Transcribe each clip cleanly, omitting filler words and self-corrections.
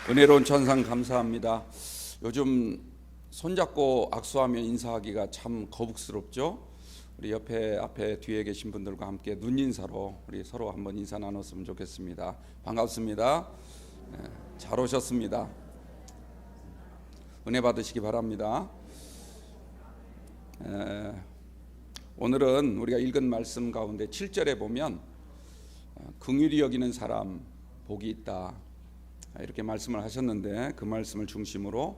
은혜로운 천상 감사합니다. 요즘 손잡고 악수하며 인사하기가 참 거북스럽죠. 우리 앞에 뒤에 계신 분들과 함께 눈인사로 우리 서로 한번 인사 나눴으면 좋겠습니다. 반갑습니다. 잘 오셨습니다. 은혜 받으시기 바랍니다. 오늘은 우리가 읽은 말씀 가운데 7절에 보면 긍휼히 여기는 사람 복이 있다, 이렇게 말씀을 하셨는데, 그 말씀을 중심으로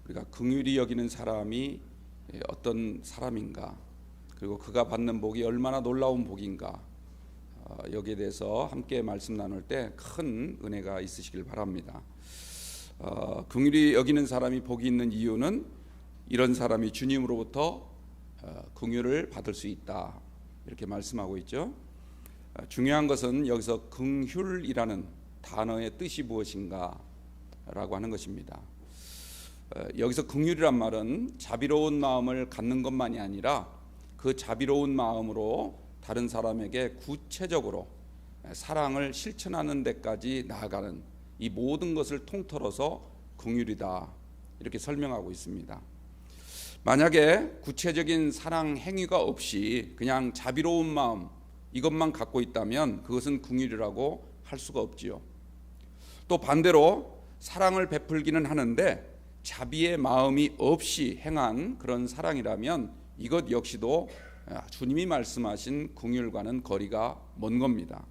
우리가 긍휼히 여기는 사람이 어떤 사람인가, 그리고 그가 받는 복이 얼마나 놀라운 복인가, 여기에 대해서 함께 말씀 나눌 때 큰 은혜가 있으시길 바랍니다. 긍휼히 여기는 사람이 복이 있는 이유는 이런 사람이 주님으로부터 긍휼을 받을 수 있다, 이렇게 말씀하고 있죠. 중요한 것은 여기서 긍휼이라는 단어의 뜻이 무엇인가 라고 하는 것입니다. 여기서 긍휼이란 말은 자비로운 마음을 갖는 것만이 아니라 그 자비로운 마음으로 다른 사람에게 구체적으로 사랑을 실천하는 데까지 나아가는 이 모든 것을 통틀어서 긍휼이다, 이렇게 설명하고 있습니다. 만약에 구체적인 사랑 행위가 없이 그냥 자비로운 마음 이것만 갖고 있다면 그것은 긍휼이라고 할 수가 없지요. 또 반대로 사랑을 베풀기는 하는데 자비의 마음이 없이 행한 그런 사랑이라면 이것 역시도 주님이 말씀하신 긍휼과는 거리가 먼 겁니다.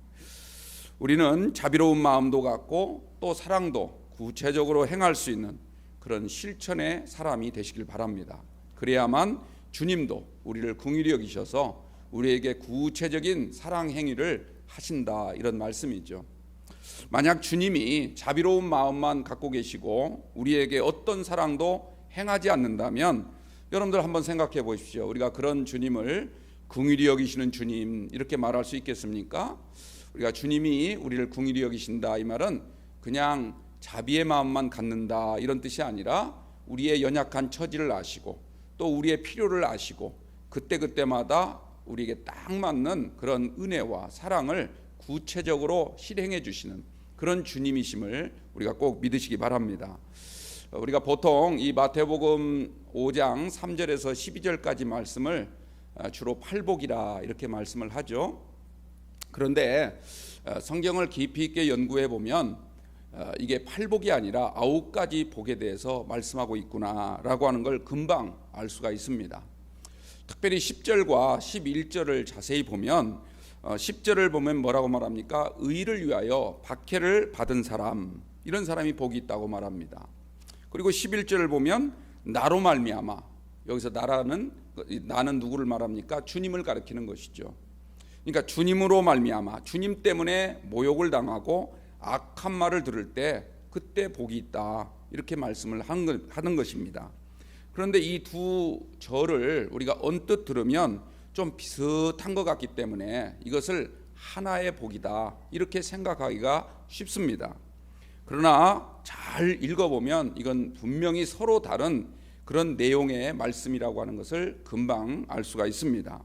우리는 자비로운 마음도 갖고 또 사랑도 구체적으로 행할 수 있는 그런 실천의 사람이 되시길 바랍니다. 그래야만 주님도 우리를 긍휼히 여기셔서 우리에게 구체적인 사랑 행위를 하신다, 이런 말씀이죠. 만약 주님이 자비로운 마음만 갖고 계시고 우리에게 어떤 사랑도 행하지 않는다면 여러분들 한번 생각해 보십시오. 우리가 그런 주님을 긍휼히 여기시는 주님 이렇게 말할 수 있겠습니까? 우리가 주님이 우리를 긍휼히 여기신다, 이 말은 그냥 자비의 마음만 갖는다 이런 뜻이 아니라 우리의 연약한 처지를 아시고 또 우리의 필요를 아시고 그때그때마다 우리에게 딱 맞는 그런 은혜와 사랑을 구체적으로 실행해 주시는 그런 주님이심을 우리가 꼭 믿으시기 바랍니다. 우리가 보통 이 마태복음 5장 3절에서 12절까지 말씀을 주로 팔복이라 이렇게 말씀을 하죠. 그런데 성경을 깊이 있게 연구해 보면 이게 팔복이 아니라 9가지 복에 대해서 말씀하고 있구나라고 하는 걸 금방 알 수가 있습니다. 특별히 10절과 11절을 자세히 보면 10절을 보면 뭐라고 말합니까? 의를 위하여 박해를 받은 사람, 이런 사람이 복이 있다고 말합니다. 그리고 11절을 보면 나로 말미암아, 여기서 나는 누구를 말합니까? 주님을 가리키는 것이죠. 그러니까 주님으로 말미암아, 주님 때문에 모욕을 당하고 악한 말을 들을 때 그때 복이 있다, 이렇게 말씀을 하는 것입니다. 그런데 이 두 절을 우리가 언뜻 들으면 좀 비슷한 것 같기 때문에 이것을 하나의 복이다, 이렇게 생각하기가 쉽습니다. 그러나 잘 읽어보면 이건 분명히 서로 다른 그런 내용의 말씀이라고 하는 것을 금방 알 수가 있습니다.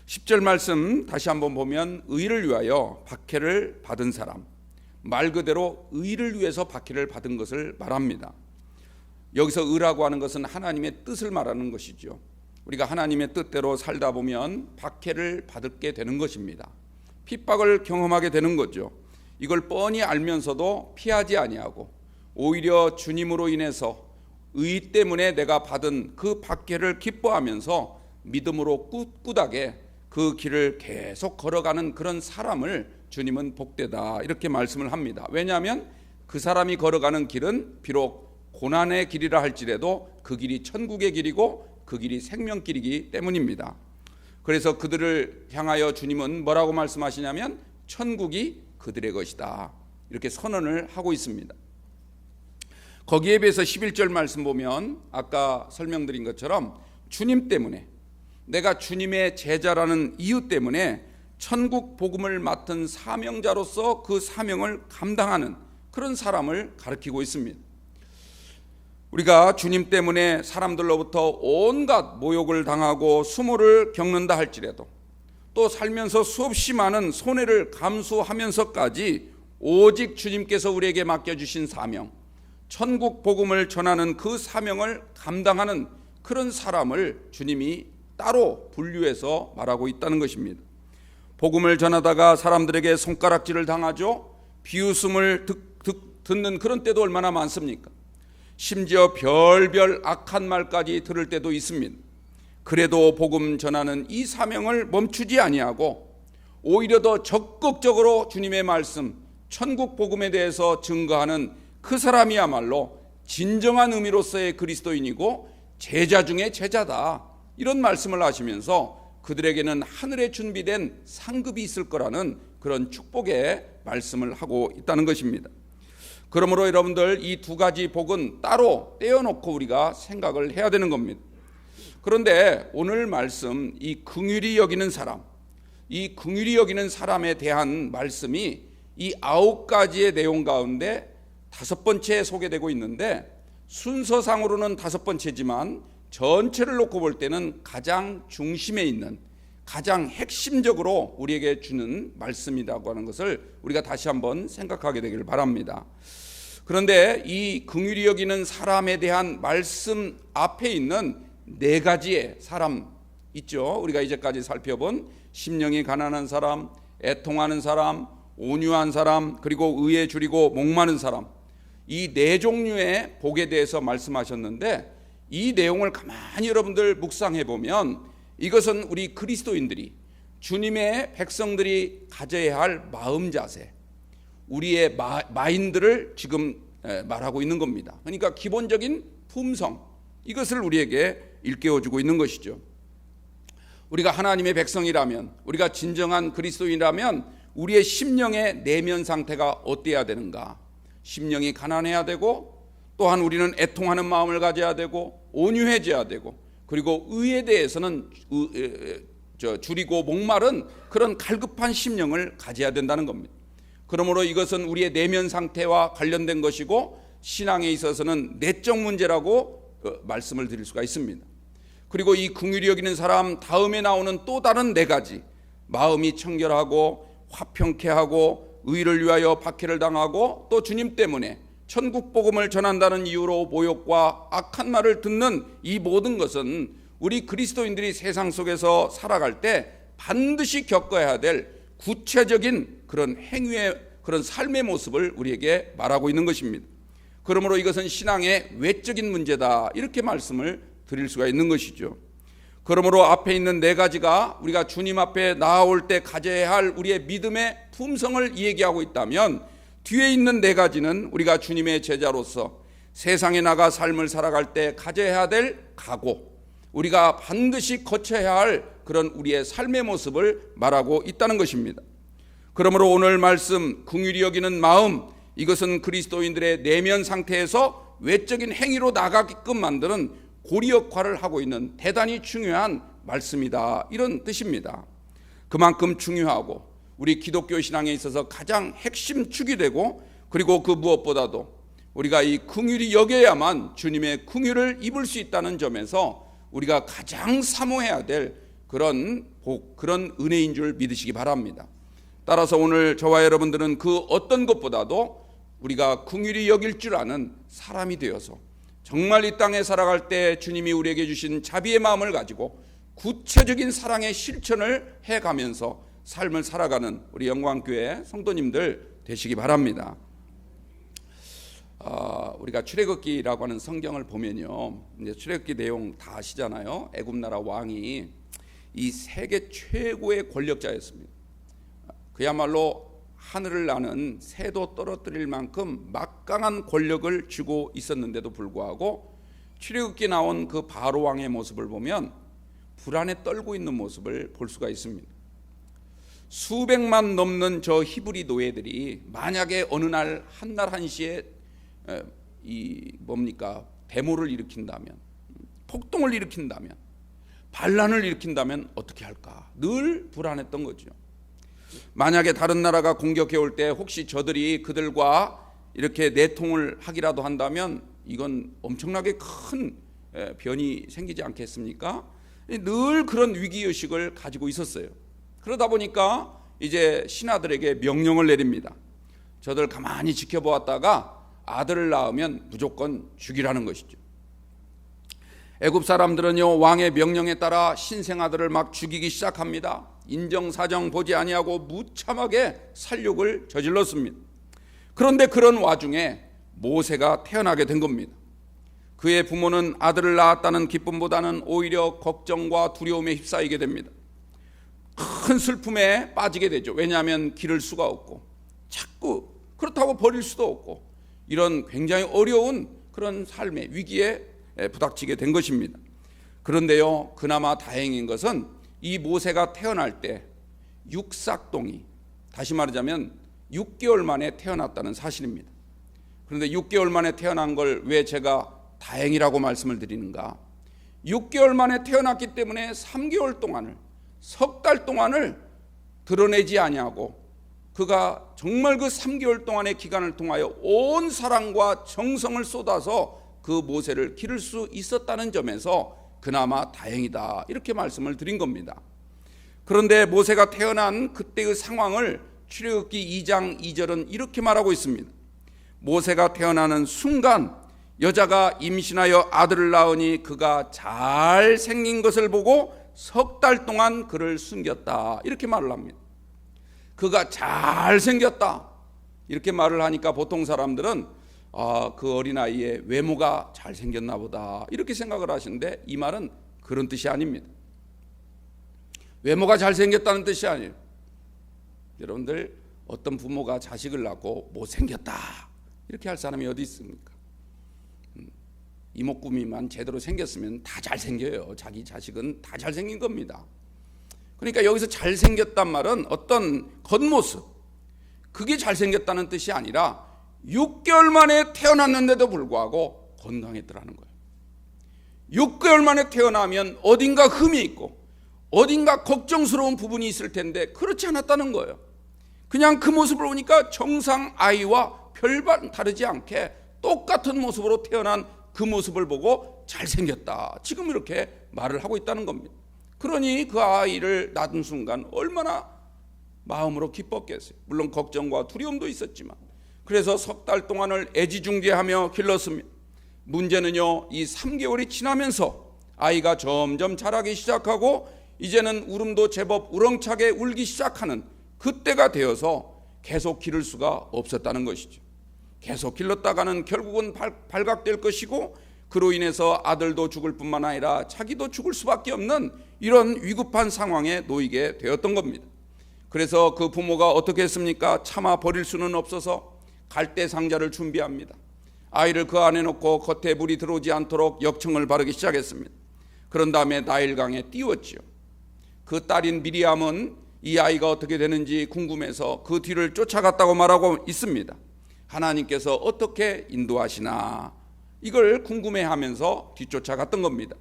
10절 말씀 다시 한번 보면 의를 위하여 박해를 받은 사람, 말 그대로 의를 위해서 박해를 받은 것을 말합니다. 여기서 의라고 하는 것은 하나님의 뜻을 말하는 것이죠. 우리가 하나님의 뜻대로 살다 보면 박해를 받게 되는 것입니다. 핍박을 경험하게 되는 거죠. 이걸 뻔히 알면서도 피하지 아니하고 오히려 주님으로 인해서 의 때문에 내가 받은 그 박해를 기뻐하면서 믿음으로 꿋꿋하게 그 길을 계속 걸어가는 그런 사람을 주님은 복되다, 이렇게 말씀을 합니다. 왜냐하면 그 사람이 걸어가는 길은 비록 고난의 길이라 할지라도 그 길이 천국의 길이고 그 길이 생명길이기 때문입니다. 그래서 그들을 향하여 주님은 뭐라고 말씀하시냐면 천국이 그들의 것이다, 이렇게 선언을 하고 있습니다. 거기에 비해서 11절 말씀 보면 아까 설명드린 것처럼 주님 때문에, 내가 주님의 제자라는 이유 때문에 천국 복음을 맡은 사명자로서 그 사명을 감당하는 그런 사람을 가리키고 있습니다. 우리가 주님 때문에 사람들로부터 온갖 모욕을 당하고 수모를 겪는다 할지라도 또 살면서 수없이 많은 손해를 감수하면서까지 오직 주님께서 우리에게 맡겨주신 사명, 천국 복음을 전하는 그 사명을 감당하는 그런 사람을 주님이 따로 분류해서 말하고 있다는 것입니다. 복음을 전하다가 사람들에게 손가락질을 당하죠. 비웃음을 듣는 그런 때도 얼마나 많습니까? 심지어 별별 악한 말까지 들을 때도 있습니다. 그래도 복음 전하는 이 사명을 멈추지 아니하고 오히려 더 적극적으로 주님의 말씀, 천국 복음에 대해서 증거하는 그 사람이야말로 진정한 의미로서의 그리스도인이고 제자 중에 제자다, 이런 말씀을 하시면서 그들에게는 하늘에 준비된 상급이 있을 거라는 그런 축복의 말씀을 하고 있다는 것입니다. 그러므로 여러분들, 이 두 가지 복은 따로 떼어놓고 우리가 생각을 해야 되는 겁니다. 그런데 오늘 말씀, 이 긍휼히 여기는 사람, 이 긍휼히 여기는 사람에 대한 말씀이 이 9가지의 내용 가운데 5번째에 소개되고 있는데, 순서상으로는 5번째지만 전체를 놓고 볼 때는 가장 중심에 있는, 가장 핵심적으로 우리에게 주는 말씀이라고 하는 것을 우리가 다시 한번 생각하게 되기를 바랍니다. 그런데 이 긍휼히 여기는 사람에 대한 말씀 앞에 있는 4가지의 사람 있죠. 우리가 이제까지 살펴본 심령이 가난한 사람, 애통하는 사람, 온유한 사람, 그리고 의에 줄이고 목마른 사람, 이 4종류의 복에 대해서 말씀하셨는데, 이 내용을 가만히 여러분들 묵상해 보면 이것은 우리 그리스도인들이, 주님의 백성들이 가져야 할 마음 자세, 우리의 마인드를 지금 말하고 있는 겁니다. 그러니까 기본적인 품성, 이것을 우리에게 일깨워주고 있는 것이죠. 우리가 하나님의 백성이라면, 우리가 진정한 그리스도인이라면 우리의 심령의 내면 상태가 어때야 되는가? 심령이 가난해야 되고, 또한 우리는 애통하는 마음을 가져야 되고, 온유해져야 되고, 그리고 의에 대해서는 줄이고 목마른 그런 갈급한 심령을 가져야 된다는 겁니다. 그러므로 이것은 우리의 내면 상태와 관련된 것이고, 신앙에 있어서는 내적 문제라고 말씀을 드릴 수가 있습니다. 그리고 이 긍휼히 여기는 사람 다음에 나오는 또 다른 4가지, 마음이 청결하고 화평케 하고 의를 위하여 박해를 당하고 또 주님 때문에 천국 복음을 전한다는 이유로 모욕과 악한 말을 듣는 이 모든 것은 우리 그리스도인들이 세상 속에서 살아갈 때 반드시 겪어야 될 구체적인 그런 행위의, 그런 삶의 모습을 우리에게 말하고 있는 것입니다. 그러므로 이것은 신앙의 외적인 문제다, 이렇게 말씀을 드릴 수가 있는 것이죠. 그러므로 앞에 있는 4가지가 우리가 주님 앞에 나아올 때 가져야 할 우리의 믿음의 품성을 얘기하고 있다면, 뒤에 있는 4가지는 우리가 주님의 제자로서 세상에 나가 삶을 살아갈 때 가져야 될 각오, 우리가 반드시 거쳐야 할 그런 우리의 삶의 모습을 말하고 있다는 것입니다. 그러므로 오늘 말씀 긍휼히 여기는 마음, 이것은 그리스도인들의 내면 상태에서 외적인 행위로 나가게끔 만드는 고리 역할을 하고 있는 대단히 중요한 말씀이다, 이런 뜻입니다. 그만큼 중요하고 우리 기독교 신앙에 있어서 가장 핵심 축이 되고, 그리고 그 무엇보다도 우리가 이 긍휼히 여겨야만 주님의 긍휼을 입을 수 있다는 점에서 우리가 가장 사모해야 될 그런 복, 그런 은혜인 줄 믿으시기 바랍니다. 따라서 오늘 저와 여러분들은 그 어떤 것보다도 우리가 긍휼히 여길 줄 아는 사람이 되어서 정말 이 땅에 살아갈 때 주님이 우리에게 주신 자비의 마음을 가지고 구체적인 사랑의 실천을 해가면서 삶을 살아가는 우리 영광교회 성도님들 되시기 바랍니다. 우리가 출애굽기라고 하는 성경을 보면요, 이제 출애굽기 내용 다 아시잖아요. 애굽 나라 왕이 이 세계 최고의 권력자였습니다. 그야말로 하늘을 나는 새도 떨어뜨릴 만큼 막강한 권력을 쥐고 있었는데도 불구하고 출애굽기 나온 그 바로 왕의 모습을 보면 불안에 떨고 있는 모습을 볼 수가 있습니다. 수백만 넘는 저 히브리 노예들이 만약에 어느 날 한날 한시에 데모를 일으킨다면, 폭동을 일으킨다면, 반란을 일으킨다면 어떻게 할까? 늘 불안했던 거죠. 만약에 다른 나라가 공격해 올 때 혹시 저들이 그들과 이렇게 내통을 하기라도 한다면 이건 엄청나게 큰 변이 생기지 않겠습니까? 늘 그런 위기의식을 가지고 있었어요. 그러다 보니까 이제 신하들에게 명령을 내립니다. 저들 가만히 지켜보았다가 아들을 낳으면 무조건 죽이라는 것이죠. 애굽 사람들은요, 왕의 명령에 따라 신생아들을 막 죽이기 시작합니다. 인정사정 보지 아니하고 무참하게 살육을 저질렀습니다. 그런데 그런 와중에 모세가 태어나게 된 겁니다. 그의 부모는 아들을 낳았다는 기쁨보다는 오히려 걱정과 두려움에 휩싸이게 됩니다. 큰 슬픔에 빠지게 되죠. 왜냐하면 기를 수가 없고 자꾸 그렇다고 버릴 수도 없고 이런 굉장히 어려운 그런 삶의 위기에 부닥치게 된 것입니다. 그런데요, 그나마 다행인 것은 이 모세가 태어날 때 육삭동이, 다시 말하자면 6개월 만에 태어났다는 사실입니다. 그런데 6개월 만에 태어난 걸 왜 제가 다행이라고 말씀을 드리는가? 6개월 만에 태어났기 때문에 3개월 동안을, 석 달 동안을 드러내지 아니하고 그가 정말 그 3개월 동안의 기간을 통하여 온 사랑과 정성을 쏟아서 그 모세를 기를 수 있었다는 점에서 그나마 다행이다, 이렇게 말씀을 드린 겁니다. 그런데 모세가 태어난 그때의 상황을 출애굽기 2장 2절은 이렇게 말하고 있습니다. 모세가 태어나는 순간 여자가 임신하여 아들을 낳으니 그가 잘생긴 것을 보고 석 달 동안 그를 숨겼다, 이렇게 말을 합니다. 그가 잘생겼다 이렇게 말을 하니까 보통 사람들은 그 어린아이의 외모가 잘생겼나 보다 이렇게 생각을 하시는데, 이 말은 그런 뜻이 아닙니다. 외모가 잘생겼다는 뜻이 아니에요. 여러분들, 어떤 부모가 자식을 낳고 못생겼다 이렇게 할 사람이 어디 있습니까? 이목구비만 제대로 생겼으면 다 잘생겨요. 자기 자식은 다 잘생긴 겁니다. 그러니까 여기서 잘생겼단 말은 어떤 겉모습, 그게 잘생겼다는 뜻이 아니라 6개월 만에 태어났는데도 불구하고 건강했더라는 거예요. 6개월 만에 태어나면 어딘가 흠이 있고 어딘가 걱정스러운 부분이 있을 텐데 그렇지 않았다는 거예요. 그냥 그 모습을 보니까 정상 아이와 별반 다르지 않게 똑같은 모습으로 태어난 그 모습을 보고 잘생겼다, 지금 이렇게 말을 하고 있다는 겁니다. 그러니 그 아이를 낳은 순간 얼마나 마음으로 기뻤겠어요. 물론 걱정과 두려움도 있었지만, 그래서 석 달 동안을 애지중지하며 길렀습니다. 문제는요, 이 3개월이 지나면서 아이가 점점 자라기 시작하고 이제는 울음도 제법 우렁차게 울기 시작하는 그때가 되어서 계속 기를 수가 없었다는 것이죠. 계속 길렀다가는 결국은 발각될 것이고 그로 인해서 아들도 죽을 뿐만 아니라 자기도 죽을 수밖에 없는 이런 위급한 상황에 놓이게 되었던 겁니다. 그래서 그 부모가 어떻게 했습니까? 차마 버릴 수는 없어서 갈대 상자를 준비합니다. 아이를 그 안에 넣고 겉에 물이 들어오지 않도록 역청을 바르기 시작했습니다. 그런 다음에 나일강에 띄웠지요. 그 딸인 미리암은 이 아이가 어떻게 되는지 궁금해서 그 뒤를 쫓아갔다고 말하고 있습니다. 하나님께서 어떻게 인도하시나 이걸 궁금해하면서 뒤쫓아갔던 겁니다.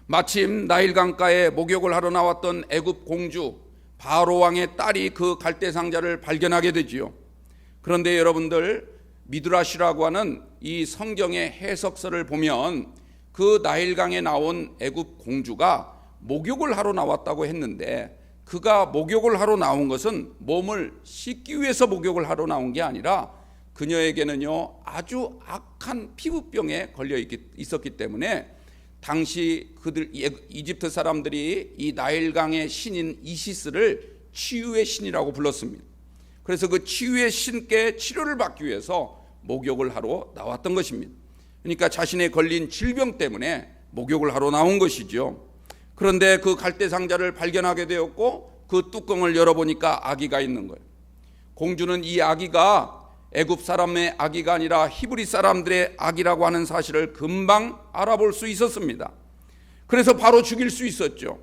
마침 나일강가에 목욕을 하러 나왔던 애굽 공주 바로 왕의 딸이 그 갈대 상자를 발견하게 되지요. 그런데 여러분들, 미드라시라고 하는 이 성경의 해석서를 보면 그 나일강에 나온 애굽 공주가 목욕을 하러 나왔다고 했는데, 그가 목욕을 하러 나온 것은 몸을 씻기 위해서 목욕을 하러 나온 게 아니라 그녀에게는요 아주 악한 피부병에 걸려 있었기 때문에 당시 이집트 사람들이 이 나일강의 신인 이시스를 치유의 신이라고 불렀습니다. 그래서 그 치유의 신께 치료를 받기 위해서 목욕을 하러 나왔던 것입니다. 그러니까 자신의 걸린 질병 때문에 목욕을 하러 나온 것이죠. 그런데 그 갈대 상자를 발견하게 되었고 그 뚜껑을 열어보니까 아기가 있는 거예요. 공주는 이 아기가 애굽 사람의 아기가 아니라 히브리 사람들의 아기라고 하는 사실을 금방 알아볼 수 있었습니다. 그래서 바로 죽일 수 있었죠.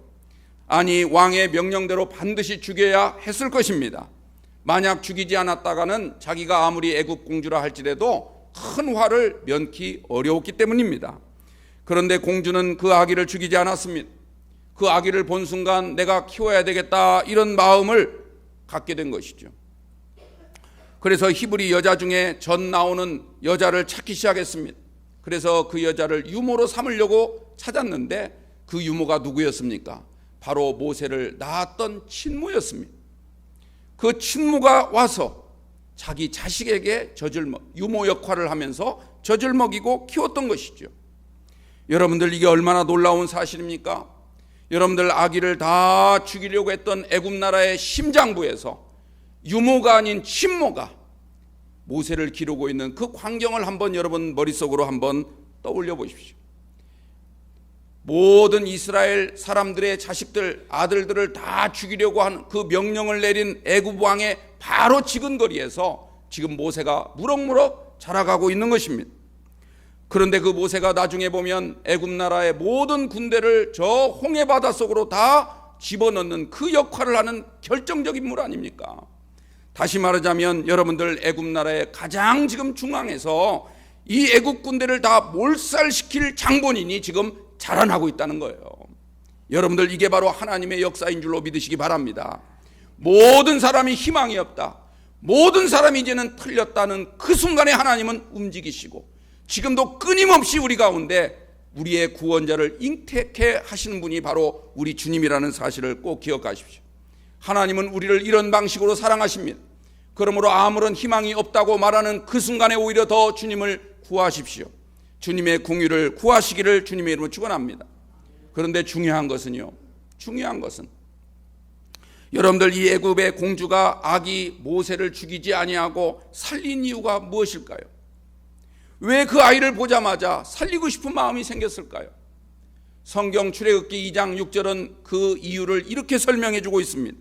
아니, 왕의 명령대로 반드시 죽여야 했을 것입니다. 만약 죽이지 않았다가는 자기가 아무리 애굽 공주라 할지라도 큰 화를 면키 어려웠기 때문입니다. 그런데 공주는 그 아기를 죽이지 않았습니다. 그 아기를 본 순간 내가 키워야 되겠다, 이런 마음을 갖게 된 것이죠. 그래서 히브리 여자 중에 전 나오는 여자를 찾기 시작했습니다. 그래서 그 여자를 유모로 삼으려고 찾았는데 그 유모가 누구였습니까? 바로 모세를 낳았던 친모였습니다. 그 친모가 와서 자기 자식에게 유모 역할을 하면서 젖을 먹이고 키웠던 것이죠. 여러분들, 이게 얼마나 놀라운 사실입니까? 여러분들, 아기를 다 죽이려고 했던 애굽 나라의 심장부에서 유모가 아닌 친모가 모세를 기르고 있는 그 광경을 한번 여러분 머릿속으로 한번 떠올려 보십시오. 모든 이스라엘 사람들의 자식들, 아들들을 다 죽이려고 한 그 명령을 내린 애굽 왕의 바로 지근거리에서 지금 모세가 무럭무럭 자라가고 있는 것입니다. 그런데 그 모세가 나중에 보면 애굽 나라의 모든 군대를 저 홍해 바다 속으로 다 집어넣는 그 역할을 하는 결정적인 인물 아닙니까? 다시 말하자면 여러분들, 애굽 나라의 가장 지금 중앙에서 이 애굽 군대를 다 몰살시킬 장본인이 지금 자라나고 있다는 거예요. 여러분들, 이게 바로 하나님의 역사인 줄로 믿으시기 바랍니다. 모든 사람이 희망이 없다, 모든 사람이 이제는 틀렸다는 그 순간에 하나님은 움직이시고 지금도 끊임없이 우리 가운데 우리의 구원자를 잉태케 하시는 분이 바로 우리 주님이라는 사실을 꼭 기억하십시오. 하나님은 우리를 이런 방식으로 사랑하십니다. 그러므로 아무런 희망이 없다고 말하는 그 순간에 오히려 더 주님을 구하십시오. 주님의 궁유를 구하시기를 주님의 이름으로 축원합니다. 그런데 중요한 것은 여러분들, 이 애굽의 공주가 아기 모세를 죽이지 아니하고 살린 이유가 무엇일까요? 왜 그 아이를 보자마자 살리고 싶은 마음이 생겼을까요? 성경 출애굽기 2장 6절은 그 이유를 이렇게 설명해 주고 있습니다.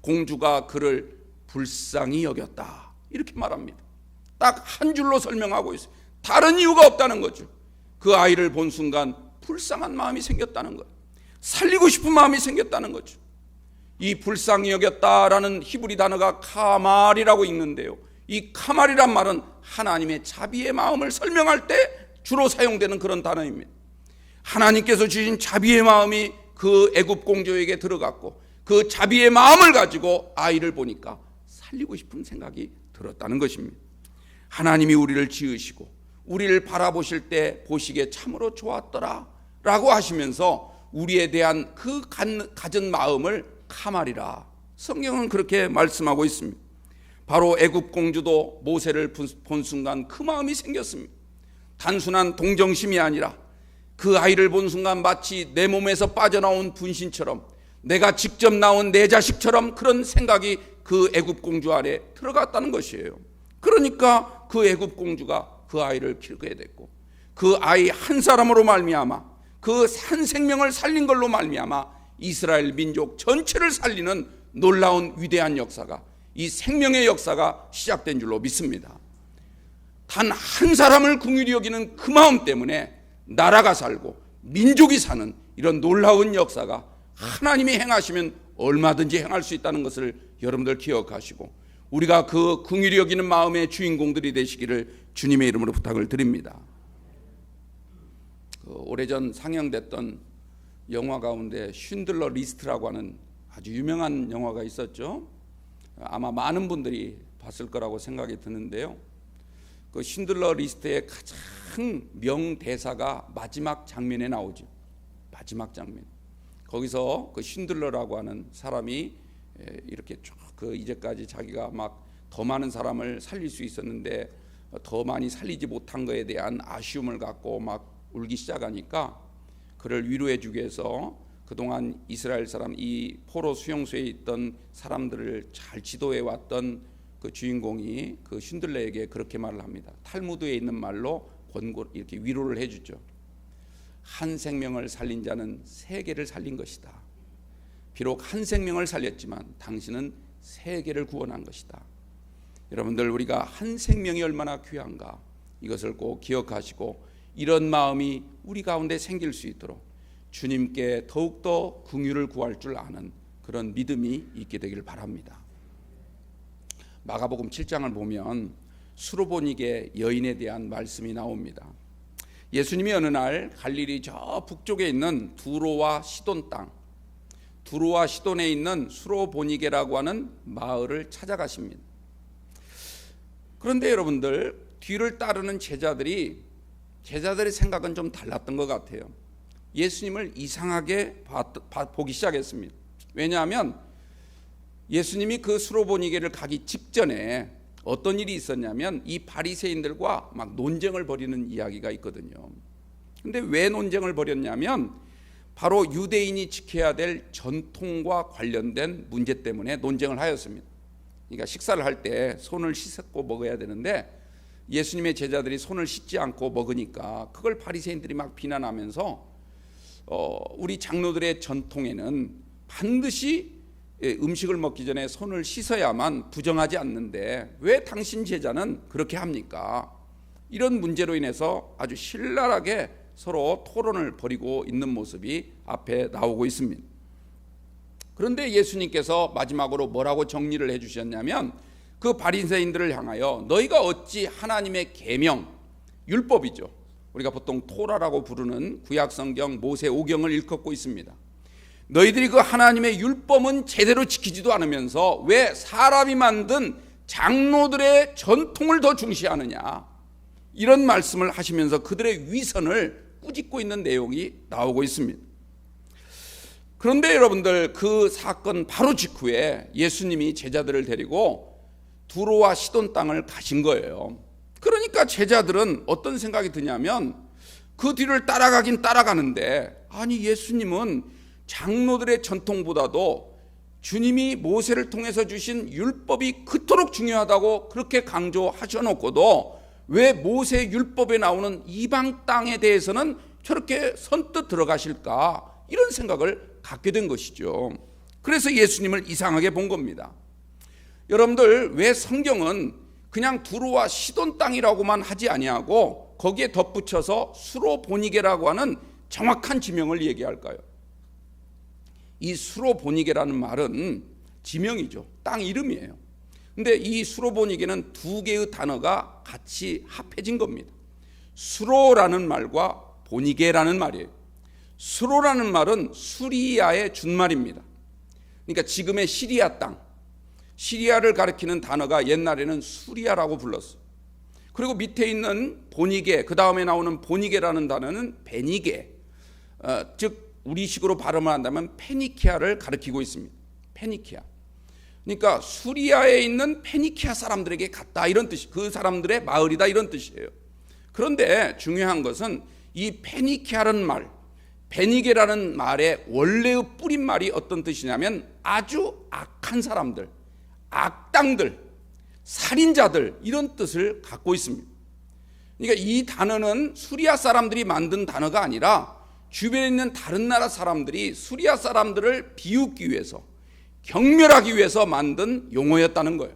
공주가 그를 불쌍히 여겼다, 이렇게 말합니다. 딱 한 줄로 설명하고 있어요. 다른 이유가 없다는 거죠. 그 아이를 본 순간 불쌍한 마음이 생겼다는 거예요. 살리고 싶은 마음이 생겼다는 거죠. 이 불쌍히 여겼다라는 히브리 단어가 카말이라고 읽는데요, 이 카말이란 말은 하나님의 자비의 마음을 설명할 때 주로 사용되는 그런 단어입니다. 하나님께서 주신 자비의 마음이 그 애굽 공주에게 들어갔고 그 자비의 마음을 가지고 아이를 보니까 살리고 싶은 생각이 들었다는 것입니다. 하나님이 우리를 지으시고 우리를 바라보실 때 보시기에 참으로 좋았더라 라고 하시면서 우리에 대한 그 가진 마음을 카말이라, 성경은 그렇게 말씀하고 있습니다. 바로 애굽 공주도 모세를 본 순간 그 마음이 생겼습니다. 단순한 동정심이 아니라 그 아이를 본 순간 마치 내 몸에서 빠져나온 분신처럼, 내가 직접 낳은 내 자식처럼 그런 생각이 그 애굽 공주 안에 들어갔다는 것이에요. 그러니까 그 애굽 공주가 그 아이를 키우게 됐고, 그 아이 한 사람으로 말미암아, 그 한 생명을 살린 걸로 말미암아 이스라엘 민족 전체를 살리는 놀라운 위대한 역사가, 이 생명의 역사가 시작된 줄로 믿습니다. 단 한 사람을 긍휼히 여기는 그 마음 때문에 나라가 살고 민족이 사는 이런 놀라운 역사가 하나님이 행하시면 얼마든지 행할 수 있다는 것을 여러분들 기억하시고, 우리가 그 긍휼히 여기는 마음의 주인공들이 되시기를 주님의 이름으로 부탁을 드립니다. 오래전 상영됐던 영화 가운데 쉰들러 리스트라고 하는 아주 유명한 영화가 있었죠. 아마 많은 분들이 봤을 거라고 생각이 드는데요, 그 쉰들러 리스트의 가장 명대사가 마지막 장면에 나오죠. 마지막 장면. 거기서 그 쉰들러라고 하는 사람이 이렇게 쭉 그 이제까지 자기가 막 더 많은 사람을 살릴 수 있었는데 더 많이 살리지 못한 것에 대한 아쉬움을 갖고 막 울기 시작하니까 그를 위로해 주기 위해서 그동안 이스라엘 사람, 이 포로 수용소에 있던 사람들을 잘 지도해 왔던 그 주인공이 그 쉰들러에게 그렇게 말을 합니다. 탈무드에 있는 말로 권고, 이렇게 위로를 해주죠. 한 생명을 살린 자는 세계를 살린 것이다. 비록 한 생명을 살렸지만 당신은 세계를 구원한 것이다. 여러분들, 우리가 한 생명이 얼마나 귀한가, 이것을 꼭 기억하시고 이런 마음이 우리 가운데 생길 수 있도록 주님께 더욱더 긍휼을 구할 줄 아는 그런 믿음이 있게 되기를 바랍니다. 마가복음 7장을 보면 수로보니게 여인에 대한 말씀이 나옵니다. 예수님이 어느 날 갈릴리 저 북쪽에 있는 두로와 시돈 땅, 두로와 시돈에 있는 수로보니게라고 하는 마을을 찾아가십니다. 그런데 여러분들, 뒤를 따르는 제자들의 생각은 좀 달랐던 것 같아요. 예수님을 이상하게 보기 시작했습니다. 왜냐하면 예수님이 그 수로보니게를 가기 직전에 어떤 일이 있었냐면 이 바리새인들과 막 논쟁을 벌이는 이야기가 있거든요. 근데 왜 논쟁을 벌였냐면 바로 유대인이 지켜야 될 전통과 관련된 문제 때문에 논쟁을 하였습니다. 그러니까 식사를 할 때 손을 씻고 먹어야 되는데 예수님의 제자들이 손을 씻지 않고 먹으니까 그걸 바리새인들이 막 비난하면서 우리 장로들의 전통에는 반드시 음식을 먹기 전에 손을 씻어야만 부정하지 않는데 왜 당신 제자는 그렇게 합니까? 이런 문제로 인해서 아주 신랄하게 서로 토론을 벌이고 있는 모습이 앞에 나오고 있습니다. 그런데 예수님께서 마지막으로 뭐라고 정리를 해주셨냐면 그 바리새인들을 향하여 너희가 어찌 하나님의 계명, 율법이죠. 우리가 보통 토라라고 부르는 구약성경 모세 오경을 일컫고 있습니다. 너희들이 그 하나님의 율법은 제대로 지키지도 않으면서 왜 사람이 만든 장로들의 전통을 더 중시하느냐, 이런 말씀을 하시면서 그들의 위선을 꾸짖고 있는 내용이 나오고 있습니다. 그런데 여러분들, 그 사건 바로 직후에 예수님이 제자들을 데리고 두로와 시돈 땅을 가신 거예요. 그러니까 제자들은 어떤 생각이 드냐면 그 뒤를 따라가긴 따라가는데, 아니 예수님은 장로들의 전통보다도 주님이 모세를 통해서 주신 율법이 그토록 중요하다고 그렇게 강조하셔놓고도 왜 모세 율법에 나오는 이방 땅에 대해서는 저렇게 선뜻 들어가실까, 이런 생각을 갖게 된 것이죠. 그래서 예수님을 이상하게 본 겁니다. 여러분들, 왜 성경은 그냥 두로와 시돈 땅이라고만 하지 아니하고 거기에 덧붙여서 수로보니게라고 하는 정확한 지명을 얘기할까요? 이 수로보니게라는 말은 지명이죠. 땅 이름이에요. 근데 이 수로보니게는 두 개의 단어가 같이 합해진 겁니다. 수로라는 말과 보니게라는 말이에요. 수로라는 말은 수리아의 준말입니다. 그러니까 지금의 시리아 땅, 시리아를 가리키는 단어가 옛날에는 수리아라고 불렀어요. 그리고 밑에 있는 보니게, 그 다음에 나오는 보니게라는 단어는 베니게, 즉 우리식으로 발음을 한다면 페니키아를 가리키고 있습니다. 페니키아. 그러니까 수리아에 있는 페니키아 사람들에게 갔다, 이런 뜻이, 그 사람들의 마을이다, 이런 뜻이에요. 그런데 중요한 것은 이 페니키아라는 말, 베니게라는 말의 원래의 뿌린 말이 어떤 뜻이냐면 아주 악한 사람들, 악당들, 살인자들, 이런 뜻을 갖고 있습니다. 그러니까 이 단어는 수리아 사람들이 만든 단어가 아니라 주변에 있는 다른 나라 사람들이 수리아 사람들을 비웃기 위해서, 경멸하기 위해서 만든 용어였다는 거예요.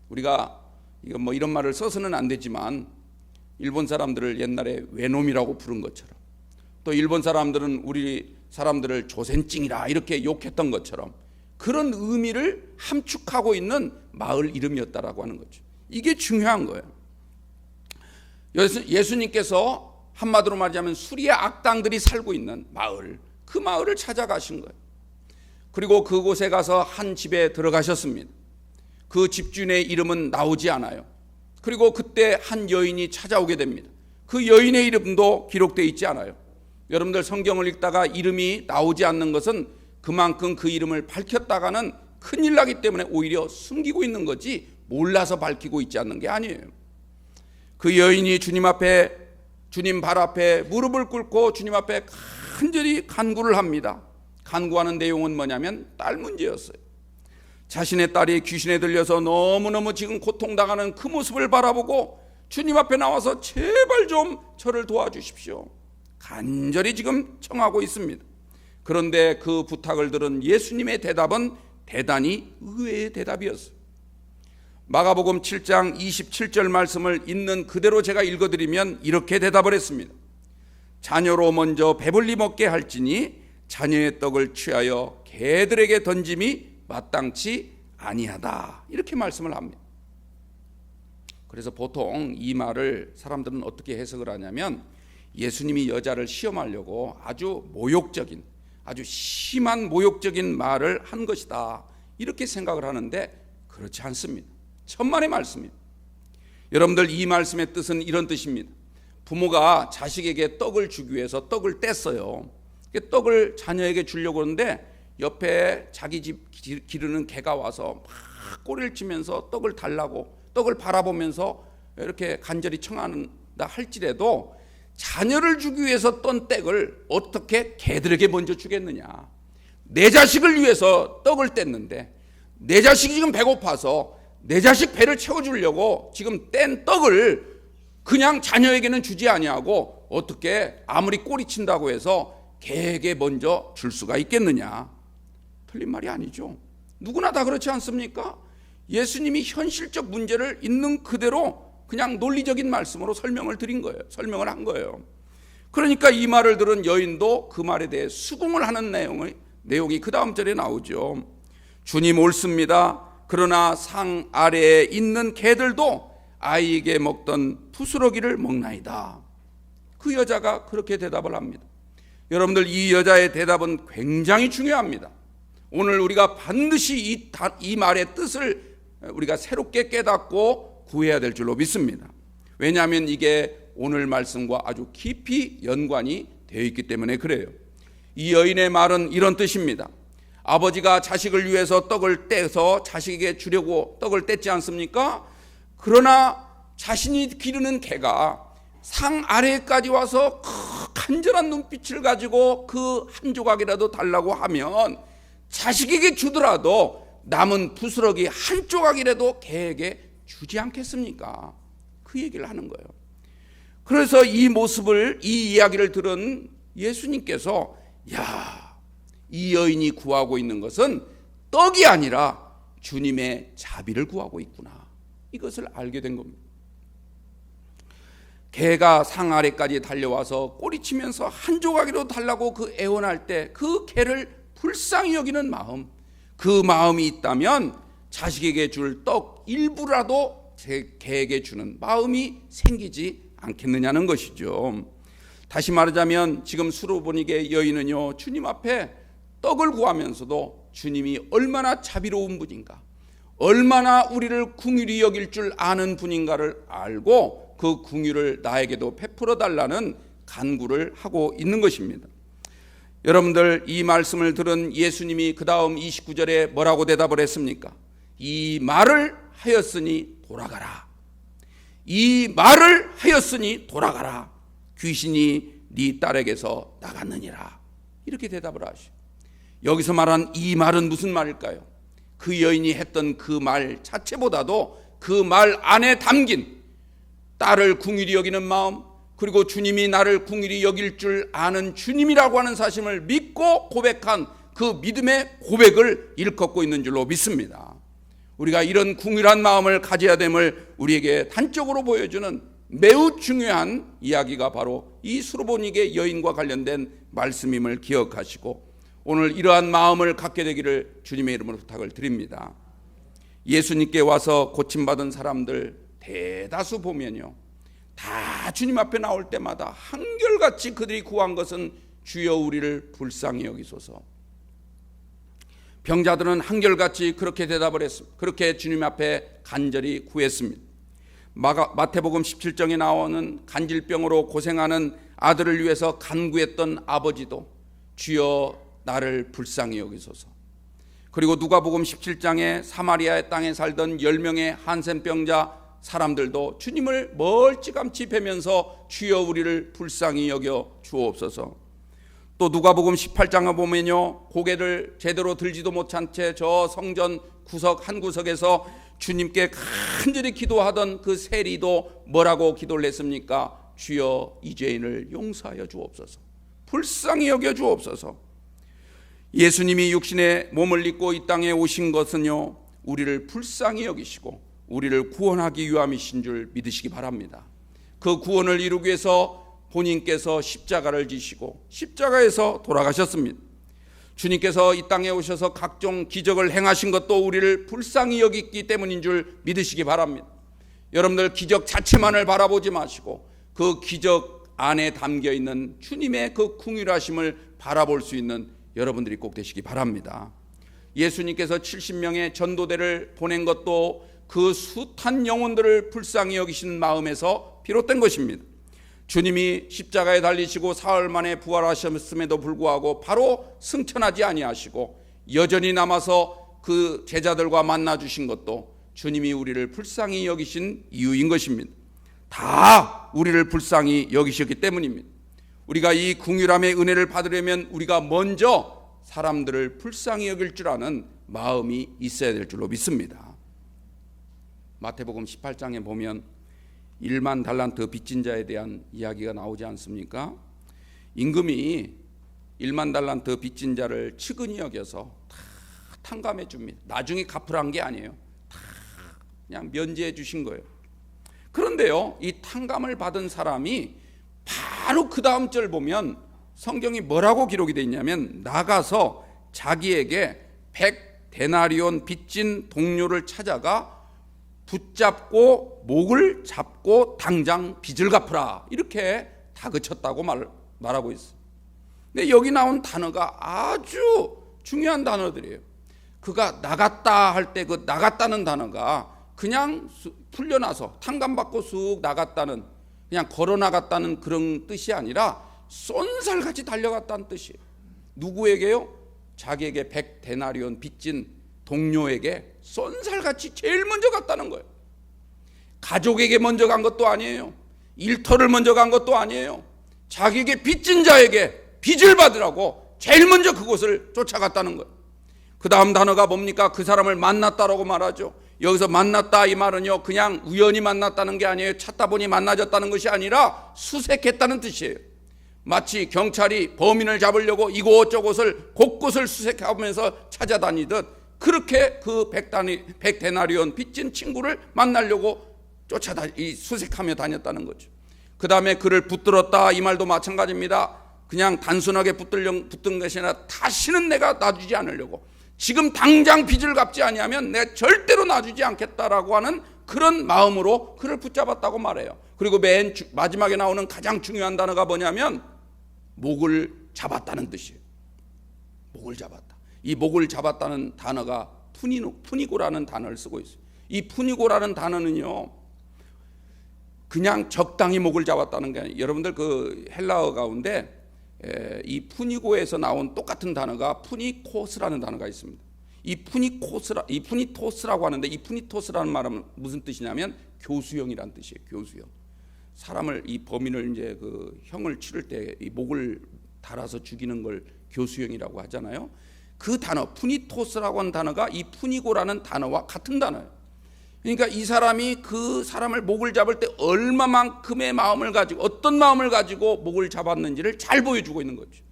우리가 이런 말을 써서는 안 되지만 일본 사람들을 옛날에 외놈이라고 부른 것처럼, 또 일본 사람들은 우리 사람들을 조센찡이라 이렇게 욕했던 것처럼 그런 의미를 함축하고 있는 마을 이름이었다라고 하는 거죠. 이게 중요한 거예요. 예수님께서 한마디로 말하자면 수리아 악당들이 살고 있는 마을, 그 마을을 찾아가신 거예요. 그리고 그곳에 가서 한 집에 들어가셨습니다. 그 집주인의 이름은 나오지 않아요. 그리고 그때 한 여인이 찾아오게 됩니다. 그 여인의 이름도 기록되어 있지 않아요. 여러분들 성경을 읽다가 이름이 나오지 않는 것은 그만큼 그 이름을 밝혔다가는 큰일 나기 때문에 오히려 숨기고 있는 거지, 몰라서 밝히고 있지 않는 게 아니에요. 그 여인이 주님 발 앞에 무릎을 꿇고 주님 앞에 간절히 간구를 합니다. 간구하는 내용은 뭐냐면 딸 문제였어요. 자신의 딸이 귀신에 들려서 너무너무 지금 고통당하는 그 모습을 바라보고 주님 앞에 나와서 제발 좀 저를 도와주십시오, 간절히 지금 청하고 있습니다. 그런데 그 부탁을 들은 예수님의 대답은 대단히 의외의 대답이었어요. 마가복음 7장 27절 말씀을 있는 그대로 제가 읽어드리면 이렇게 대답을 했습니다. 자녀로 먼저 배불리 먹게 할지니 자녀의 떡을 취하여 개들에게 던짐이 마땅치 아니하다, 이렇게 말씀을 합니다. 그래서 보통 이 말을 사람들은 어떻게 해석을 하냐면 예수님이 여자를 시험하려고 아주 모욕적인, 아주 심한 모욕적인 말을 한 것이다, 이렇게 생각을 하는데 그렇지 않습니다. 천만의 말씀입니다. 여러분들, 이 말씀의 뜻은 이런 뜻입니다. 부모가 자식에게 떡을 주기 위해서 떡을 뗐어요. 떡을 자녀에게 주려고 하는데 옆에 자기 집 기르는 개가 와서 막 꼬리를 치면서 떡을 달라고 떡을 바라보면서 이렇게 간절히 청한다 할지라도 자녀를 주기 위해서 떤 떡을 어떻게 개들에게 먼저 주겠느냐. 내 자식을 위해서 떡을 뗐는데 내 자식이 지금 배고파서 내 자식 배를 채워주려고 지금 뗀 떡을 그냥 자녀에게는 주지 아니하고 어떻게 아무리 꼬리친다고 해서 개에게 먼저 줄 수가 있겠느냐. 틀린 말이 아니죠. 누구나 다 그렇지 않습니까? 예수님이 현실적 문제를 있는 그대로 그냥 논리적인 말씀으로 설명을 한 거예요. 그러니까 이 말을 들은 여인도 그 말에 대해 수긍을 하는 내용이 그 다음 절에 나오죠. 주님 옳습니다. 그러나 상 아래에 있는 개들도 아이에게 먹던 부스러기를 먹나이다. 그 여자가 그렇게 대답을 합니다. 여러분들, 이 여자의 대답은 굉장히 중요합니다. 오늘 우리가 반드시 이 말의 뜻을 우리가 새롭게 깨닫고 구해야 될 줄로 믿습니다. 왜냐하면 이게 오늘 말씀과 아주 깊이 연관이 되어 있기 때문에 그래요. 이 여인의 말은 이런 뜻입니다. 아버지가 자식을 위해서 떡을 떼서 자식에게 주려고 떡을 뗐지 않습니까? 그러나 자신이 기르는 개가 상 아래까지 와서 간절한 눈빛을 가지고 그 한 조각이라도 달라고 하면 자식에게 주더라도 남은 부스러기 한 조각이라도 개에게 주지 않겠습니까? 그 얘기를 하는 거예요. 그래서 이 이야기를 들은 예수님께서 이 여인이 구하고 있는 것은 떡이 아니라 주님의 자비를 구하고 있구나, 이것을 알게 된 겁니다. 개가 상 아래까지 달려와서 꼬리치면서 한 조각이라도 달라고 그 애원할 때 그 개를 불쌍히 여기는 마음, 그 마음이 있다면 자식에게 줄 떡 일부라도 개에게 주는 마음이 생기지 않겠느냐는 것이죠. 다시 말하자면 지금 수로보니게 여인은요, 주님 앞에 떡을 구하면서도 주님이 얼마나 자비로운 분인가, 얼마나 우리를 긍휼히 여길 줄 아는 분인가를 알고 그 긍휼을 나에게도 베풀어 달라는 간구를 하고 있는 것입니다. 여러분들, 이 말씀을 들은 예수님이 그 다음 29절에 뭐라고 대답을 했습니까? 이 말을 하였으니 돌아가라. 이 말을 하였으니 돌아가라. 귀신이 네 딸에게서 나갔느니라. 이렇게 대답을 하시오. 여기서 말한 이 말은 무슨 말일까요? 그 여인이 했던 그 말 자체보다도 그 말 안에 담긴 딸을 긍휼히 여기는 마음, 그리고 주님이 나를 긍휼히 여길 줄 아는 주님이라고 하는 사실을 믿고 고백한 그 믿음의 고백을 일컫고 있는 줄로 믿습니다. 우리가 이런 긍휼한 마음을 가져야 됨을 우리에게 단적으로 보여주는 매우 중요한 이야기가 바로 이 수로보니게 여인과 관련된 말씀임을 기억하시고 오늘 이러한 마음을 갖게 되기를 주님의 이름으로 부탁을 드립니다. 예수님께 와서 고침받은 사람들 대다수 보면요, 다 주님 앞에 나올 때마다 한결같이 그들이 구한 것은 주여 우리를 불쌍히 여기소서. 병자들은 한결같이 그렇게 대답을 했습니다. 그렇게 주님 앞에 간절히 구했습니다. 마태복음 17장에 나오는 간질병으로 고생하는 아들을 위해서 간구했던 아버지도 주여 나를 불쌍히 여기소서. 그리고 누가복음 17장에 사마리아 땅에 살던 10명의 한센병자 사람들도 주님을 멀찌감치 뵈면서 주여 우리를 불쌍히 여겨 주옵소서. 또 누가복음 18장에 보면요, 고개를 제대로 들지도 못한 채 저 성전 구석 한 구석에서 주님께 간절히 기도하던 그 세리도 뭐라고 기도를 했습니까? 주여 이 죄인을 용서하여 주옵소서, 불쌍히 여겨 주옵소서. 예수님이 육신의 몸을 입고 이 땅에 오신 것은요, 우리를 불쌍히 여기시고 우리를 구원하기 위함이신 줄 믿으시기 바랍니다. 그 구원을 이루기 위해서 본인께서 십자가를 지시고 십자가에서 돌아가셨습니다. 주님께서 이 땅에 오셔서 각종 기적을 행하신 것도 우리를 불쌍히 여기기 때문인 줄 믿으시기 바랍니다. 여러분들, 기적 자체만을 바라보지 마시고 그 기적 안에 담겨있는 주님의 그 긍휼하심을 바라볼 수 있는 여러분들이 꼭 되시기 바랍니다. 예수님께서 70명의 전도대를 보낸 것도 그 숱한 영혼들을 불쌍히 여기신 마음에서 비롯된 것입니다. 주님이 십자가에 달리시고 사흘 만에 부활하셨음에도 불구하고 바로 승천하지 아니하시고 여전히 남아서 그 제자들과 만나 주신 것도 주님이 우리를 불쌍히 여기신 이유인 것입니다. 다 우리를 불쌍히 여기셨기 때문입니다. 우리가 이 긍휼함의 은혜를 받으려면 우리가 먼저 사람들을 불쌍히 여길 줄 아는 마음이 있어야 될 줄로 믿습니다. 마태복음 18장에 보면 1만 달란트 빚진 자에 대한 이야기가 나오지 않습니까? 임금이 1만 달란트 빚진 자를 측은히 여겨서 다 탕감해 줍니다. 나중에 갚으란 게 아니에요. 다 그냥 면제해 주신 거예요. 그런데요, 이 탕감을 받은 사람이 바로 그 다음 절 보면 성경이 뭐라고 기록이 되어 있냐면, 나가서 자기에게 100데나리온 빚진 동료를 찾아가 붙잡고 목을 잡고 당장 빚을 갚으라, 이렇게 다그쳤다고 말하고 있어요. 근데 여기 나온 단어가 아주 중요한 단어들이에요. 그가 나갔다 할 때 그 나갔다는 단어가 그냥 풀려나서 탕감받고 쑥 나갔다는, 그냥 걸어 나갔다는 그런 뜻이 아니라 쏜살같이 달려갔다는 뜻이에요. 누구에게요? 자기에게 100데나리온 빚진 동료에게 쏜살같이 제일 먼저 갔다는 거예요. 가족에게 먼저 간 것도 아니에요. 일터를 먼저 간 것도 아니에요. 자기에게 빚진 자에게 빚을 받으라고 제일 먼저 그곳을 쫓아갔다는 거예요. 그 다음 단어가 뭡니까? 그 사람을 만났다라고 말하죠. 여기서 만났다 이 말은요, 그냥 우연히 만났다는 게 아니에요. 찾다 보니 만나졌다는 것이 아니라 수색했다는 뜻이에요. 마치 경찰이 범인을 잡으려고 이곳저곳을 곳곳을 수색하면서 찾아다니듯, 그렇게 그 100데나리온 빚진 친구를 만나려고 수색하며 다녔다는 거죠. 그 다음에 그를 붙들었다 이 말도 마찬가지입니다. 그냥 단순하게 붙든 것이 아니라 다시는 내가 놔주지 않으려고, 지금 당장 빚을 갚지 아니하면 내가 절대로 놔주지 않겠다라고 하는 그런 마음으로 그를 붙잡았다고 말해요. 그리고 맨 마지막에 나오는 가장 중요한 단어가 뭐냐면 목을 잡았다는 뜻이에요. 목을 잡았다. 이 목을 잡았다는 단어가 푸니고라는 단어를 쓰고 있어요. 이 푸니고라는 단어는요, 그냥 적당히 목을 잡았다는 게 아니에요. 여러분들 그 헬라어 가운데 이 푸니고에서 나온 똑같은 단어가 푸니코스라는 단어가 있습니다. 이 푸니토스라고 하는데, 이 푸니토스라는 말은 무슨 뜻이냐면 교수형이라는 뜻이에요. 교수형. 사람을, 이 범인을 이제 그 형을 치를 때 이 목을 달아서 죽이는 걸 교수형이라고 하잖아요. 그 단어 푸니토스라고 하는 단어가 이 푸니고라는 단어와 같은 단어예요. 그러니까 이 사람이 그 사람을 목을 잡을 때 얼마만큼의 마음을 가지고, 어떤 마음을 가지고 목을 잡았는지를 잘 보여주고 있는 거죠.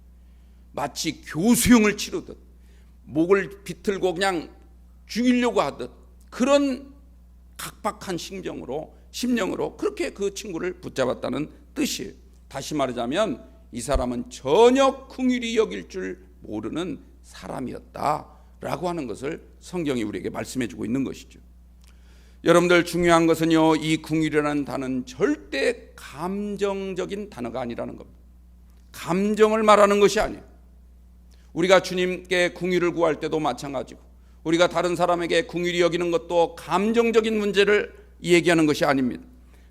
마치 교수형을 치르듯 목을 비틀고 그냥 죽이려고 하듯 그런 각박한 심령으로 그렇게 그 친구를 붙잡았다는 뜻이에요. 다시 말하자면 이 사람은 전혀 긍휼히 여길 줄 모르는 사람이었다라고 하는 것을 성경이 우리에게 말씀해 주고 있는 것이죠. 여러분들, 중요한 것은요, 이 긍휼이라는 단어는 절대 감정적인 단어가 아니라는 겁니다. 감정을 말하는 것이 아니에요. 우리가 주님께 긍휼을 구할 때도 마찬가지고, 우리가 다른 사람에게 긍휼히 여기는 것도 감정적인 문제를 얘기하는 것이 아닙니다.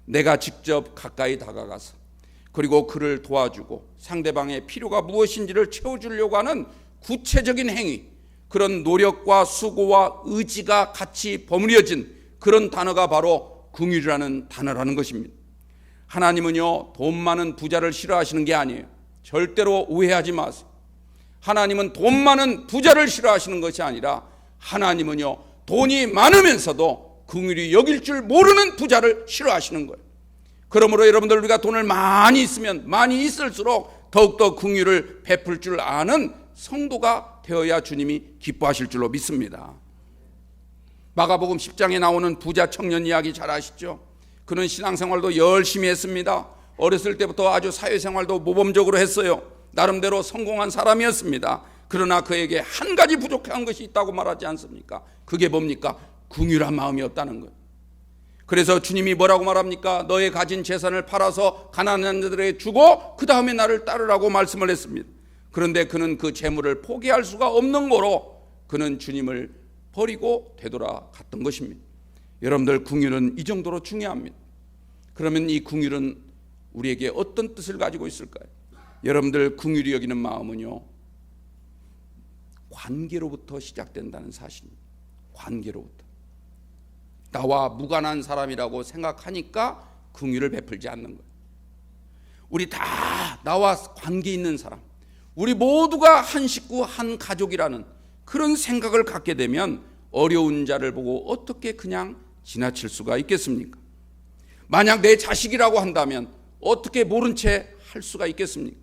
내가 직접 가까이 다가가서 그리고 그를 도와주고 상대방의 필요가 무엇인지를 채워주려고 하는 구체적인 행위, 그런 노력과 수고와 의지가 같이 버무려진 그런 단어가 바로 긍휼이라는 단어라는 것입니다. 하나님은요, 돈 많은 부자를 싫어하시는 게 아니에요. 절대로 오해하지 마세요. 하나님은 돈 많은 부자를 싫어하시는 것이 아니라 하나님은요, 돈이 많으면서도 긍휼히 여길 줄 모르는 부자를 싫어하시는 거예요. 그러므로 여러분들, 우리가 돈을 많이 있으면 많이 있을수록 더욱더 긍휼을 베풀 줄 아는 성도가 되어야 주님이 기뻐하실 줄로 믿습니다. 마가복음 10장에 나오는 부자 청년 이야기 잘 아시죠? 그는 신앙생활도 열심히 했습니다. 어렸을 때부터 아주 사회생활도 모범적으로 했어요. 나름대로 성공한 사람이었습니다. 그러나 그에게 한 가지 부족한 것이 있다고 말하지 않습니까? 그게 뭡니까? 긍휼한 마음이었다는 거예요. 그래서 주님이 뭐라고 말합니까? 너의 가진 재산을 팔아서 가난한 자들에게 주고 그 다음에 나를 따르라고 말씀을 했습니다. 그런데 그는 그 재물을 포기할 수가 없는 거로 그는 주님을 버리고 되돌아갔던 것입니다. 여러분들, 긍휼은 이 정도로 중요합니다. 그러면 이 긍휼은 우리에게 어떤 뜻을 가지고 있을까요? 여러분들, 긍휼히 여기는 마음은요, 관계로부터 시작된다는 사실입니다. 관계로부터. 나와 무관한 사람이라고 생각하니까 긍휼을 베풀지 않는 거예요. 우리 다 나와 관계 있는 사람, 우리 모두가 한 식구 한 가족이라는 그런 생각을 갖게 되면 어려운 자를 보고 어떻게 그냥 지나칠 수가 있겠습니까? 만약 내 자식이라고 한다면 어떻게 모른 채 할 수가 있겠습니까?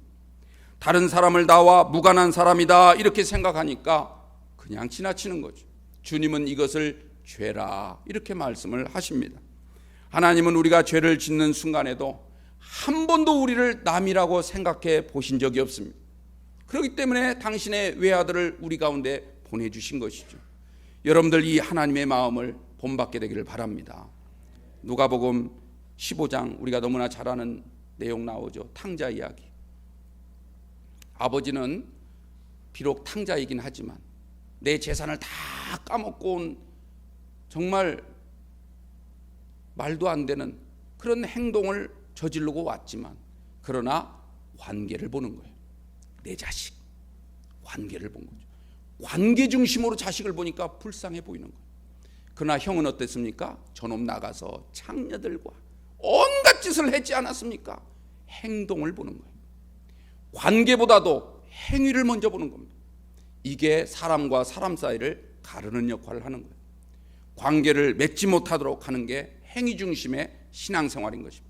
다른 사람을 나와 무관한 사람이다 이렇게 생각하니까 그냥 지나치는 거죠. 주님은 이것을 죄라 이렇게 말씀을 하십니다. 하나님은 우리가 죄를 짓는 순간에도 한 번도 우리를 남이라고 생각해 보신 적이 없습니다. 그렇기 때문에 당신의 외아들을 우리 가운데 보내주신 것이죠. 여러분들 이 하나님의 마음을 본받게 되기를 바랍니다. 누가복음 15장 우리가 너무나 잘 아는 내용 나오죠. 탕자 이야기. 아버지는 비록 탕자이긴 하지만 내 재산을 다 까먹고 온 정말 말도 안 되는 그런 행동을 저지르고 왔지만 그러나 관계를 보는 거예요. 내 자식 관계를 본 거죠. 관계 중심으로 자식을 보니까 불쌍해 보이는 거예요. 그러나 형은 어땠습니까? 저놈 나가서 창녀들과 온갖 짓을 했지 않았습니까? 행동을 보는 거예요. 관계보다도 행위를 먼저 보는 겁니다. 이게 사람과 사람 사이를 가르는 역할을 하는 거예요. 관계를 맺지 못하도록 하는 게 행위 중심의 신앙생활인 것입니다.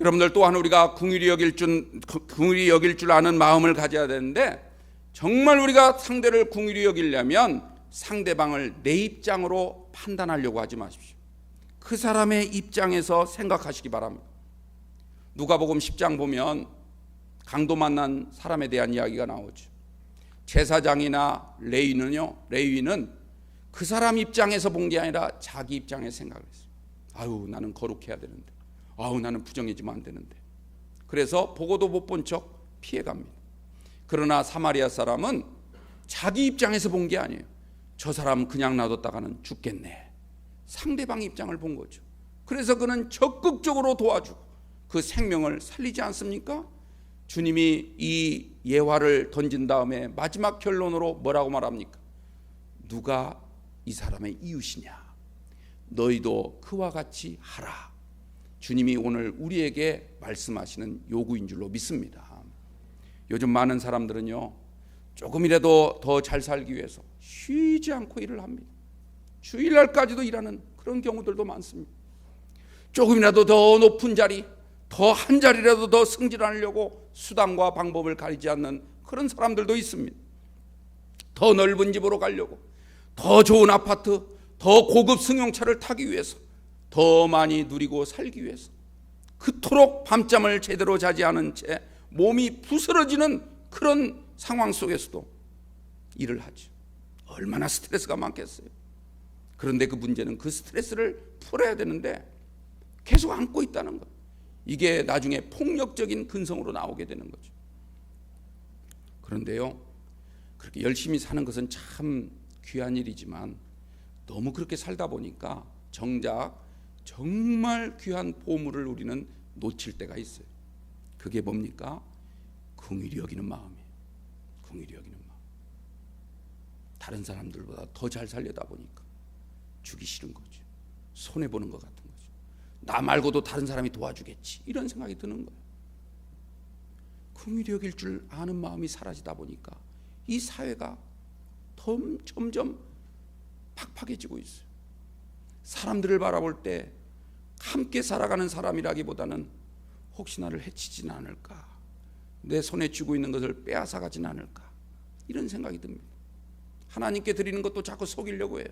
여러분들 또한 우리가 긍휼히 여길 줄 아는 마음을 가져야 되는데, 정말 우리가 상대를 긍휼히 여기려면 상대방을 내 입장으로 판단하려고 하지 마십시오. 그 사람의 입장에서 생각하시기 바랍니다. 누가복음 10장 보면 강도 만난 사람에 대한 이야기가 나오죠. 제사장이나 레위는 그 사람 입장에서 본 게 아니라 자기 입장에서 생각을 했어요. 아유, 나는 거룩해야 되는데, 아유, 나는 부정해지면 안 되는데. 그래서 보고도 못 본 척 피해갑니다. 그러나 사마리아 사람은 자기 입장에서 본 게 아니에요. 저 사람 그냥 놔뒀다가는 죽겠네. 상대방 입장을 본 거죠. 그래서 그는 적극적으로 도와주고 그 생명을 살리지 않습니까? 주님이 이 예화를 던진 다음에 마지막 결론으로 뭐라고 말합니까? 누가 이 사람의 이웃이냐? 너희도 그와 같이 하라. 주님이 오늘 우리에게 말씀하시는 요구인 줄로 믿습니다. 요즘 많은 사람들은요, 조금이라도 더 잘 살기 위해서 쉬지 않고 일을 합니다. 주일날까지도 일하는 그런 경우들도 많습니다. 조금이라도 더 높은 자리, 더 한 자리라도 더 승진하려고 수단과 방법을 가리지 않는 그런 사람들도 있습니다. 더 넓은 집으로 가려고, 더 좋은 아파트, 더 고급 승용차를 타기 위해서, 더 많이 누리고 살기 위해서 그토록 밤잠을 제대로 자지 않은 채 몸이 부스러지는 그런 상황 속에서도 일을 하죠. 얼마나 스트레스가 많겠어요. 그런데 그 문제는 그 스트레스를 풀어야 되는데 계속 안고 있다는 것. 이게 나중에 폭력적인 근성으로 나오게 되는 거죠. 그런데요, 그렇게 열심히 사는 것은 참 귀한 일이지만 너무 그렇게 살다 보니까 정작 정말 귀한 보물을 우리는 놓칠 때가 있어요. 그게 뭡니까? 긍휼히 여기는 마음이에요. 긍휼히 여기는 마음. 다른 사람들보다 더 잘 살려다 보니까 주기 싫은 거죠. 손해보는 것 같은 거죠. 나 말고도 다른 사람이 도와주겠지, 이런 생각이 드는 거예요. 긍휼히 여길 줄 아는 마음이 사라지다 보니까 이 사회가 점점 팍팍해지고 있어요. 사람들을 바라볼 때 함께 살아가는 사람이라기보다는 혹시 나를 해치지는 않을까, 내 손에 쥐고 있는 것을 빼앗아가지는 않을까, 이런 생각이 듭니다. 하나님께 드리는 것도 자꾸 속이려고 해요.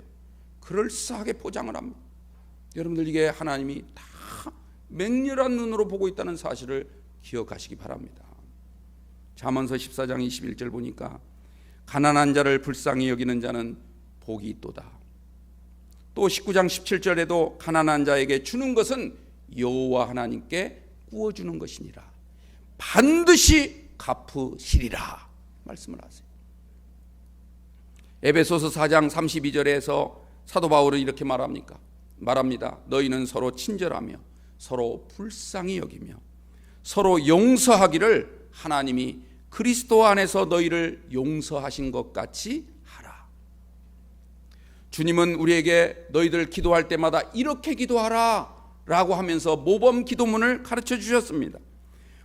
그럴싸하게 포장을 합니다. 여러분들, 이게 하나님이 다 맹렬한 눈으로 보고 있다는 사실을 기억하시기 바랍니다. 잠언서 14장 21절 보니까 가난한 자를 불쌍히 여기는 자는 복이 있도다. 또 19장 17절에도 가난한 자에게 주는 것은 여호와 하나님께 구워주는 것이니라. 반드시 갚으시리라 말씀을 하세요. 에베소서 4장 32절에서 사도 바울은 이렇게 말합니다. 너희는 서로 친절하며 서로 불쌍히 여기며 서로 용서하기를 하나님이 그리스도 안에서 너희를 용서하신 것 같이 하라. 주님은 우리에게 너희들 기도할 때마다 이렇게 기도하라 라고 하면서 모범 기도문을 가르쳐 주셨습니다.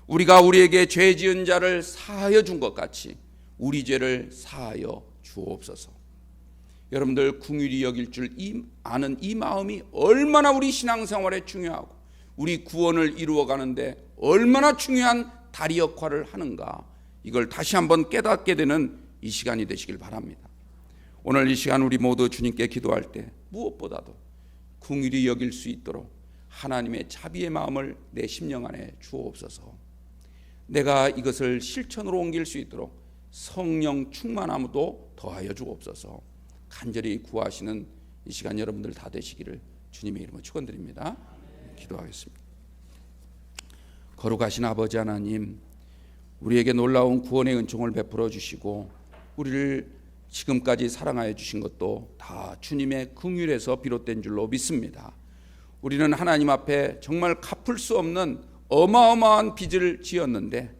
우리가 우리에게 죄 지은 자를 사하여 준 것 같이 우리 죄를 사하여 주옵소서. 여러분들 긍휼히 여길 줄 아는 이 마음이 얼마나 우리 신앙생활에 중요하고 우리 구원을 이루어가는데 얼마나 중요한 다리 역할을 하는가, 이걸 다시 한번 깨닫게 되는 이 시간이 되시길 바랍니다. 오늘 이 시간 우리 모두 주님께 기도할 때 무엇보다도 긍휼히 여길 수 있도록 하나님의 자비의 마음을 내 심령 안에 주옵소서. 내가 이것을 실천으로 옮길 수 있도록 성령 충만함도 더하여 주옵소서. 간절히 구하시는 이 시간 여러분들 다 되시기를 주님의 이름으로 축원드립니다. 기도하겠습니다. 거룩하신 아버지 하나님, 우리에게 놀라운 구원의 은총을 베풀어 주시고 우리를 지금까지 사랑하여 주신 것도 다 주님의 긍휼에서 비롯된 줄로 믿습니다. 우리는 하나님 앞에 정말 갚을 수 없는 어마어마한 빚을 지었는데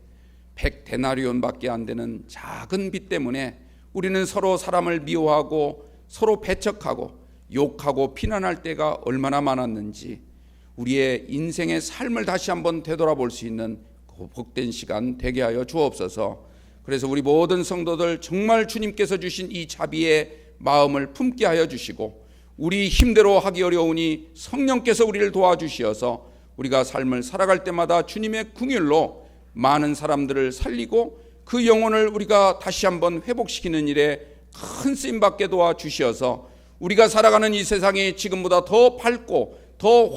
100데나리온밖에 안 되는 작은 빚 때문에 우리는 서로 사람을 미워하고 서로 배척하고 욕하고 비난할 때가 얼마나 많았는지 우리의 인생의 삶을 다시 한번 되돌아볼 수 있는 복된 시간 되게 하여 주옵소서. 그래서 우리 모든 성도들 정말 주님께서 주신 이 자비의 마음을 품게 하여 주시고 우리 힘대로 하기 어려우니 성령께서 우리를 도와주시어서 우리가 삶을 살아갈 때마다 주님의 긍휼로 많은 사람들을 살리고 그 영혼을 우리가 다시 한번 회복시키는 일에 큰 쓰임받게 도와주시어서 우리가 살아가는 이 세상이 지금보다 더 밝고 더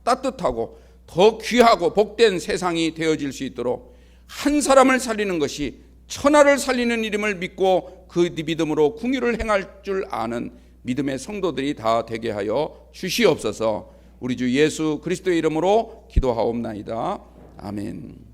따뜻하고 더 귀하고 복된 세상이 되어질 수 있도록 한 사람을 살리는 것이 천하를 살리는 이름을 믿고 그 믿음으로 긍휼을 행할 줄 아는 믿음의 성도들이 다 되게 하여 주시옵소서. 우리 주 예수 그리스도의 이름으로 기도하옵나이다. 아멘.